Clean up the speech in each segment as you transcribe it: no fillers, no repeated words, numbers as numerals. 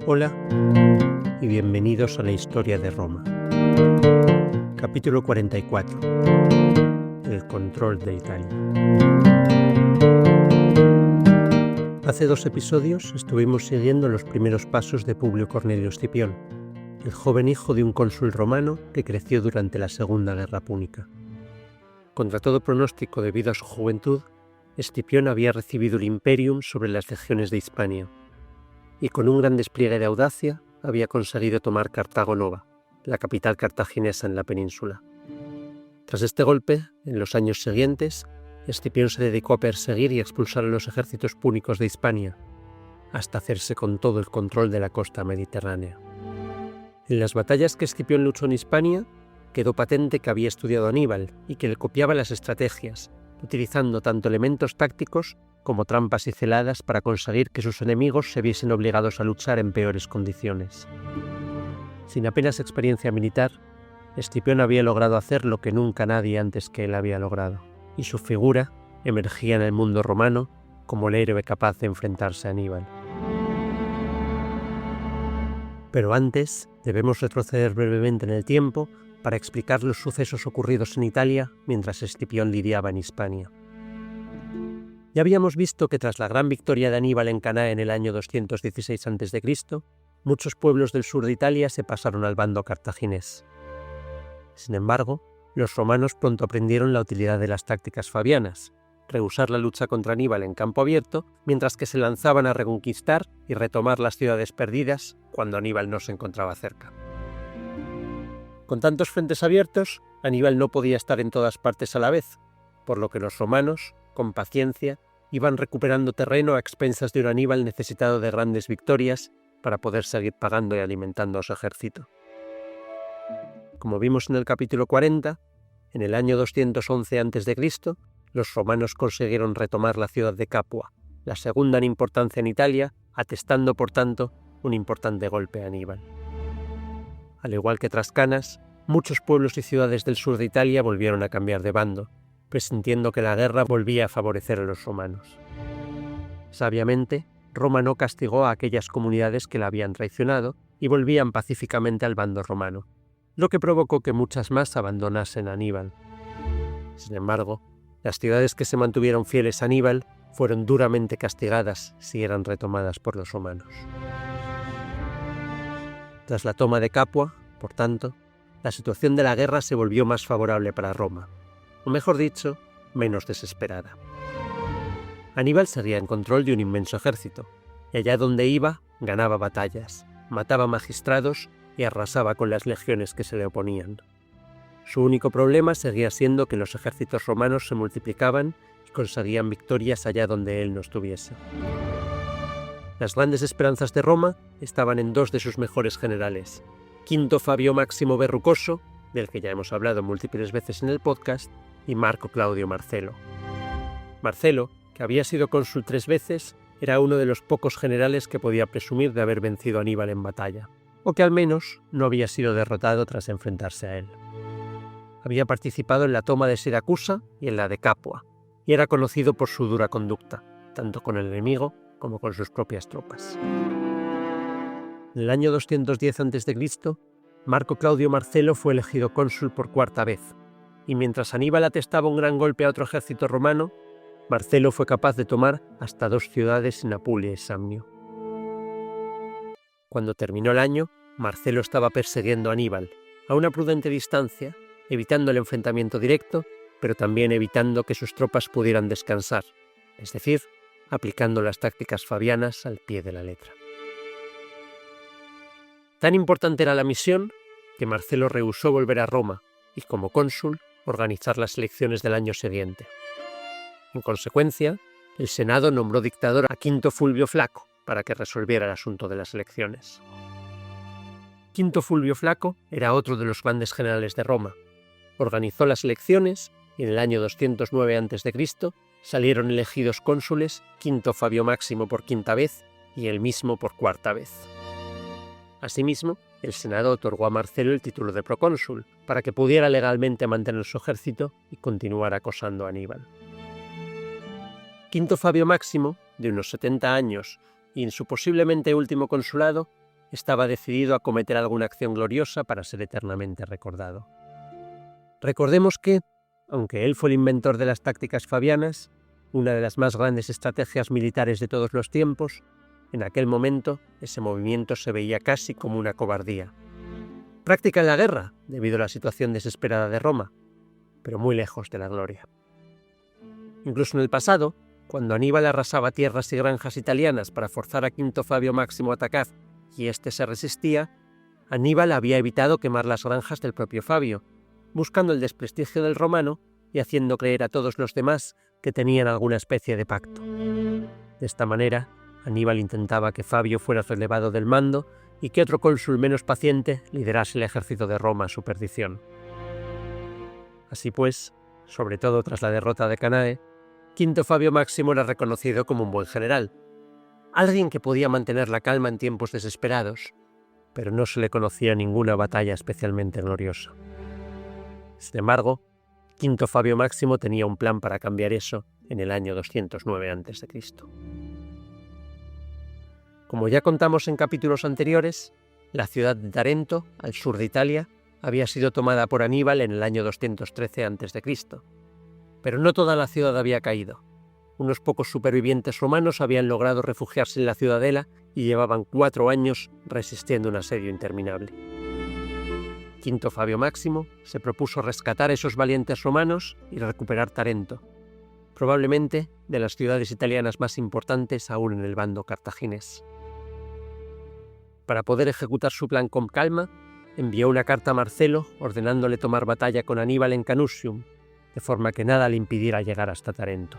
Hola y bienvenidos a la historia de Roma. Capítulo 44. El control de Italia. Hace 2 episodios estuvimos siguiendo los primeros pasos de Publio Cornelio Escipión, el joven hijo de un cónsul romano que creció durante la Segunda Guerra Púnica. Contra todo pronóstico debido a su juventud, Escipión había recibido el imperium sobre las legiones de Hispania, y con un gran despliegue de audacia había conseguido tomar Cartago Nova, la capital cartaginesa en la península. Tras este golpe, en los años siguientes, Escipión se dedicó a perseguir y expulsar a los ejércitos púnicos de Hispania, hasta hacerse con todo el control de la costa mediterránea. En las batallas que Escipión luchó en Hispania, quedó patente que había estudiado a Aníbal y que le copiaba las estrategias, utilizando tanto elementos tácticos como trampas y celadas para conseguir que sus enemigos se viesen obligados a luchar en peores condiciones. Sin apenas experiencia militar, Escipión había logrado hacer lo que nunca nadie antes que él había logrado, y su figura emergía en el mundo romano como el héroe capaz de enfrentarse a Aníbal. Pero antes, debemos retroceder brevemente en el tiempo para explicar los sucesos ocurridos en Italia mientras Escipión lidiaba en Hispania. Ya habíamos visto que tras la gran victoria de Aníbal en Caná en el año 216 a.C., muchos pueblos del sur de Italia se pasaron al bando cartaginés. Sin embargo, los romanos pronto aprendieron la utilidad de las tácticas fabianas, rehusar la lucha contra Aníbal en campo abierto, mientras que se lanzaban a reconquistar y retomar las ciudades perdidas cuando Aníbal no se encontraba cerca. Con tantos frentes abiertos, Aníbal no podía estar en todas partes a la vez, por lo que los romanos, con paciencia, iban recuperando terreno a expensas de un Aníbal necesitado de grandes victorias para poder seguir pagando y alimentando a su ejército. Como vimos en el capítulo 40, en el año 211 a.C., los romanos consiguieron retomar la ciudad de Capua, la segunda en importancia en Italia, atestando por tanto un importante golpe a Aníbal. Al igual que tras Canas, muchos pueblos y ciudades del sur de Italia volvieron a cambiar de bando, presintiendo que la guerra volvía a favorecer a los romanos. Sabiamente, Roma no castigó a aquellas comunidades que la habían traicionado y volvían pacíficamente al bando romano, lo que provocó que muchas más abandonasen a Aníbal. Sin embargo, las ciudades que se mantuvieron fieles a Aníbal fueron duramente castigadas si eran retomadas por los romanos. Tras la toma de Capua, por tanto, la situación de la guerra se volvió más favorable para Roma, o mejor dicho, menos desesperada. Aníbal seguía en control de un inmenso ejército, y allá donde iba, ganaba batallas, mataba magistrados y arrasaba con las legiones que se le oponían. Su único problema seguía siendo que los ejércitos romanos se multiplicaban y conseguían victorias allá donde él no estuviese. Las grandes esperanzas de Roma estaban en 2 de sus mejores generales, Quinto Fabio Máximo Verrucoso, del que ya hemos hablado múltiples veces en el podcast, y Marco Claudio Marcelo. Marcelo, que había sido cónsul 3 veces, era uno de los pocos generales que podía presumir de haber vencido a Aníbal en batalla, o que al menos no había sido derrotado tras enfrentarse a él. Había participado en la toma de Siracusa y en la de Capua, y era conocido por su dura conducta, tanto con el enemigo como con sus propias tropas. En el año 210 a.C., Marco Claudio Marcelo fue elegido cónsul por 4ª vez, y mientras Aníbal atestaba un gran golpe a otro ejército romano, Marcelo fue capaz de tomar hasta 2 ciudades en Apulia y Samnio. Cuando terminó el año, Marcelo estaba persiguiendo a Aníbal, a una prudente distancia, evitando el enfrentamiento directo, pero también evitando que sus tropas pudieran descansar, es decir, aplicando las tácticas fabianas al pie de la letra. Tan importante era la misión que Marcelo rehusó volver a Roma y, como cónsul, organizar las elecciones del año siguiente. En consecuencia, el Senado nombró dictador a Quinto Fulvio Flaco para que resolviera el asunto de las elecciones. Quinto Fulvio Flaco era otro de los grandes generales de Roma. Organizó las elecciones y en el año 209 a.C. salieron elegidos cónsules Quinto Fabio Máximo por 5ª vez y él mismo por 4ª vez. Asimismo, el Senado otorgó a Marcelo el título de procónsul para que pudiera legalmente mantener su ejército y continuar acosando a Aníbal. Quinto Fabio Máximo, de unos 70 años y en su posiblemente último consulado, estaba decidido a cometer alguna acción gloriosa para ser eternamente recordado. Recordemos que, aunque él fue el inventor de las tácticas fabianas, una de las más grandes estrategias militares de todos los tiempos, en aquel momento ese movimiento se veía casi como una cobardía. Práctica en la guerra, debido a la situación desesperada de Roma, pero muy lejos de la gloria. Incluso en el pasado, cuando Aníbal arrasaba tierras y granjas italianas para forzar a Quinto Fabio Máximo a atacar y éste se resistía, Aníbal había evitado quemar las granjas del propio Fabio, buscando el desprestigio del romano y haciendo creer a todos los demás que tenían alguna especie de pacto. De esta manera, Aníbal intentaba que Fabio fuera relevado del mando y que otro cónsul menos paciente liderase el ejército de Roma a su perdición. Así pues, sobre todo tras la derrota de Canae, Quinto Fabio Máximo era reconocido como un buen general, alguien que podía mantener la calma en tiempos desesperados, pero no se le conocía ninguna batalla especialmente gloriosa. Sin embargo, Quinto Fabio Máximo tenía un plan para cambiar eso en el año 209 a.C. Como ya contamos en capítulos anteriores, la ciudad de Tarento, al sur de Italia, había sido tomada por Aníbal en el año 213 a.C. Pero no toda la ciudad había caído. Unos pocos supervivientes romanos habían logrado refugiarse en la ciudadela y llevaban 4 años resistiendo un asedio interminable. Quinto Fabio Máximo se propuso rescatar a esos valientes romanos y recuperar Tarento, probablemente de las ciudades italianas más importantes aún en el bando cartaginés. Para poder ejecutar su plan con calma, envió una carta a Marcelo ordenándole tomar batalla con Aníbal en Canusium, de forma que nada le impidiera llegar hasta Tarento.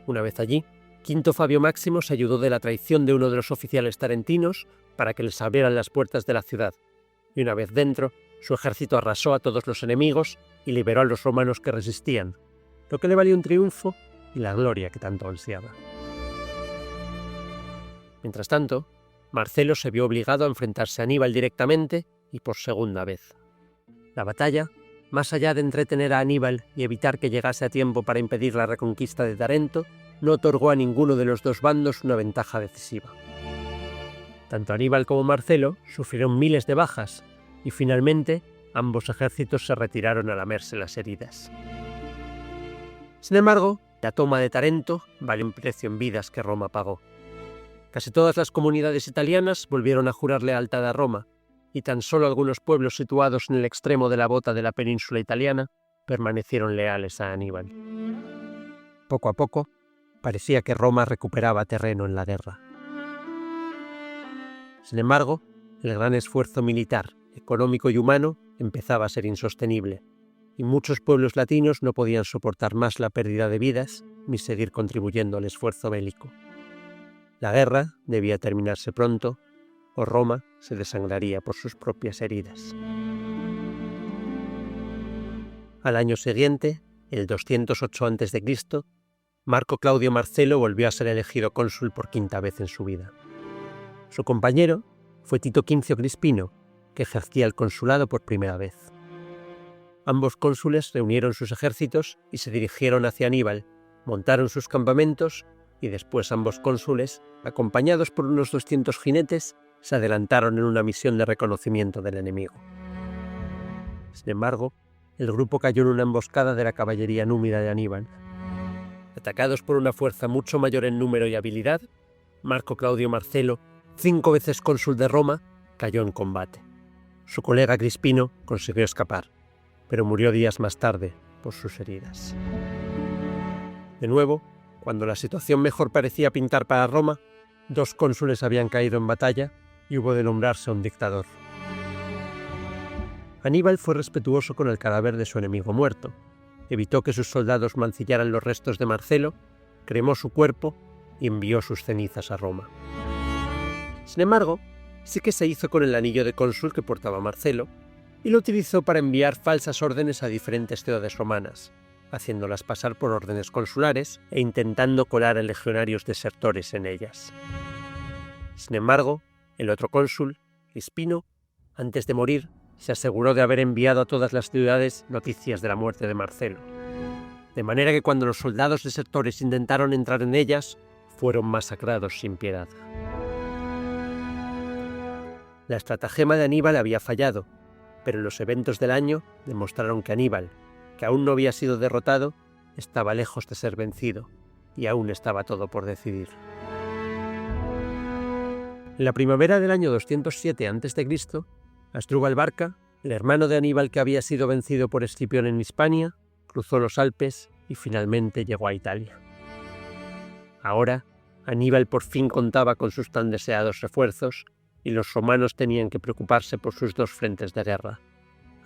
Una vez allí, Quinto Fabio Máximo se ayudó de la traición de uno de los oficiales tarentinos para que les abrieran las puertas de la ciudad, y una vez dentro, su ejército arrasó a todos los enemigos y liberó a los romanos que resistían, lo que le valió un triunfo y la gloria que tanto ansiaba. Mientras tanto, Marcelo se vio obligado a enfrentarse a Aníbal directamente y por segunda vez. La batalla, más allá de entretener a Aníbal y evitar que llegase a tiempo para impedir la reconquista de Tarento, no otorgó a ninguno de los dos bandos una ventaja decisiva. Tanto Aníbal como Marcelo sufrieron miles de bajas y finalmente ambos ejércitos se retiraron a lamerse las heridas. Sin embargo, la toma de Tarento valió un precio en vidas que Roma pagó. Casi todas las comunidades italianas volvieron a jurar lealtad a Roma, y tan solo algunos pueblos situados en el extremo de la bota de la península italiana permanecieron leales a Aníbal. Poco a poco, parecía que Roma recuperaba terreno en la guerra. Sin embargo, el gran esfuerzo militar, económico y humano empezaba a ser insostenible, y muchos pueblos latinos no podían soportar más la pérdida de vidas ni seguir contribuyendo al esfuerzo bélico. La guerra debía terminarse pronto, o Roma se desangraría por sus propias heridas. Al año siguiente, el 208 a.C., Marco Claudio Marcelo volvió a ser elegido cónsul por 5ª vez en su vida. Su compañero fue Tito Quincio Crispino, que ejercía el consulado por primera vez. Ambos cónsules reunieron sus ejércitos y se dirigieron hacia Aníbal, montaron sus campamentos y después ambos cónsules, acompañados por unos 200 jinetes, se adelantaron en una misión de reconocimiento del enemigo. Sin embargo, el grupo cayó en una emboscada de la caballería númida de Aníbal. Atacados por una fuerza mucho mayor en número y habilidad, Marco Claudio Marcelo, 5 veces cónsul de Roma, cayó en combate. Su colega Crispino consiguió escapar, pero murió días más tarde por sus heridas. De nuevo, cuando la situación mejor parecía pintar para Roma, 2 cónsules habían caído en batalla y hubo de nombrarse a un dictador. Aníbal fue respetuoso con el cadáver de su enemigo muerto, evitó que sus soldados mancillaran los restos de Marcelo, cremó su cuerpo y envió sus cenizas a Roma. Sin embargo, sí que se hizo con el anillo de cónsul que portaba Marcelo y lo utilizó para enviar falsas órdenes a diferentes ciudades romanas, haciéndolas pasar por órdenes consulares e intentando colar a legionarios desertores en ellas. Sin embargo, el otro cónsul, Crispino, antes de morir, se aseguró de haber enviado a todas las ciudades noticias de la muerte de Marcelo, de manera que cuando los soldados desertores intentaron entrar en ellas, fueron masacrados sin piedad. La estratagema de Aníbal había fallado, pero los eventos del año demostraron que Aníbal, que aún no había sido derrotado, estaba lejos de ser vencido, y aún estaba todo por decidir. En la primavera del año 207 a.C., Asdrúbal Barca, el hermano de Aníbal que había sido vencido por Escipión en Hispania, cruzó los Alpes y finalmente llegó a Italia. Ahora, Aníbal por fin contaba con sus tan deseados refuerzos y los romanos tenían que preocuparse por sus dos frentes de guerra,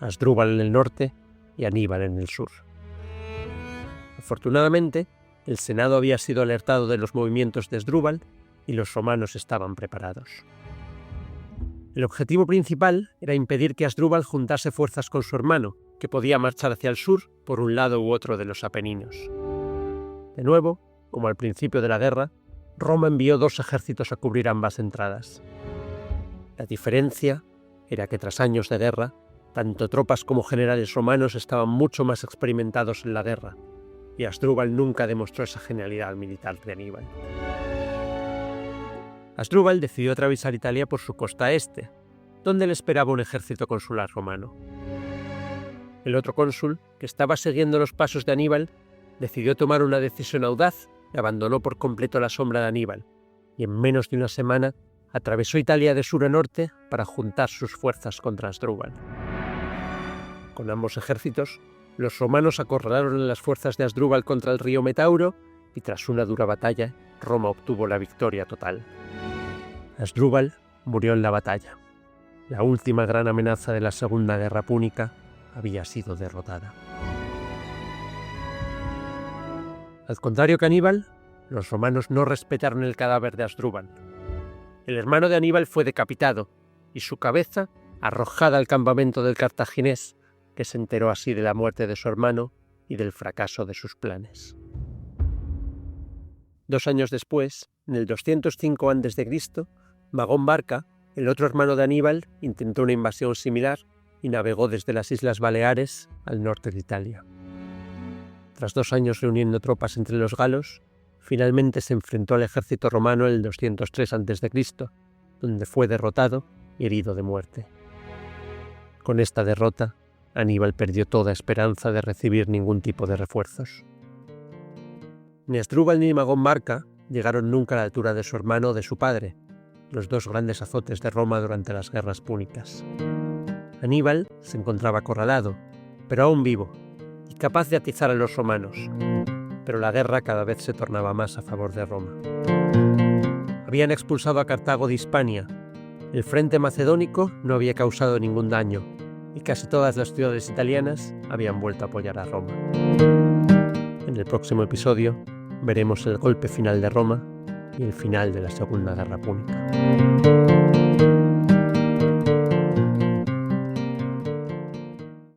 Asdrúbal en el norte y Aníbal en el sur. Afortunadamente, el Senado había sido alertado de los movimientos de Asdrúbal y los romanos estaban preparados. El objetivo principal era impedir que Asdrúbal juntase fuerzas con su hermano, que podía marchar hacia el sur por un lado u otro de los Apeninos. De nuevo, como al principio de la guerra, Roma envió 2 ejércitos a cubrir ambas entradas. La diferencia era que tras años de guerra, tanto tropas como generales romanos estaban mucho más experimentados en la guerra, y Asdrúbal nunca demostró esa genialidad militar de Aníbal. Asdrúbal decidió atravesar Italia por su costa este, donde le esperaba un ejército consular romano. El otro cónsul, que estaba siguiendo los pasos de Aníbal, decidió tomar una decisión audaz y abandonó por completo la sombra de Aníbal, y en menos de una semana atravesó Italia de sur a norte para juntar sus fuerzas contra Asdrúbal. Con ambos ejércitos, los romanos acorralaron a las fuerzas de Asdrúbal contra el río Metauro y tras una dura batalla, Roma obtuvo la victoria total. Asdrúbal murió en la batalla. La última gran amenaza de la Segunda Guerra Púnica había sido derrotada. Al contrario que Aníbal, los romanos no respetaron el cadáver de Asdrúbal. El hermano de Aníbal fue decapitado y su cabeza arrojada al campamento del cartaginés, que se enteró así de la muerte de su hermano y del fracaso de sus planes. 2 años después, en el 205 a.C., Magón Barca, el otro hermano de Aníbal, intentó una invasión similar y navegó desde las Islas Baleares al norte de Italia. Tras 2 años reuniendo tropas entre los galos, finalmente se enfrentó al ejército romano en el 203 a.C., donde fue derrotado y herido de muerte. Con esta derrota, Aníbal perdió toda esperanza de recibir ningún tipo de refuerzos. Ni Asdrúbal ni Magón Barca llegaron nunca a la altura de su hermano o de su padre, los 2 grandes azotes de Roma durante las guerras púnicas. Aníbal se encontraba acorralado, pero aún vivo, y capaz de atizar a los romanos, pero la guerra cada vez se tornaba más a favor de Roma. Habían expulsado a Cartago de Hispania, el frente macedónico no había causado ningún daño, y casi todas las ciudades italianas habían vuelto a apoyar a Roma. En el próximo episodio veremos el golpe final de Roma y el final de la Segunda Guerra Púnica.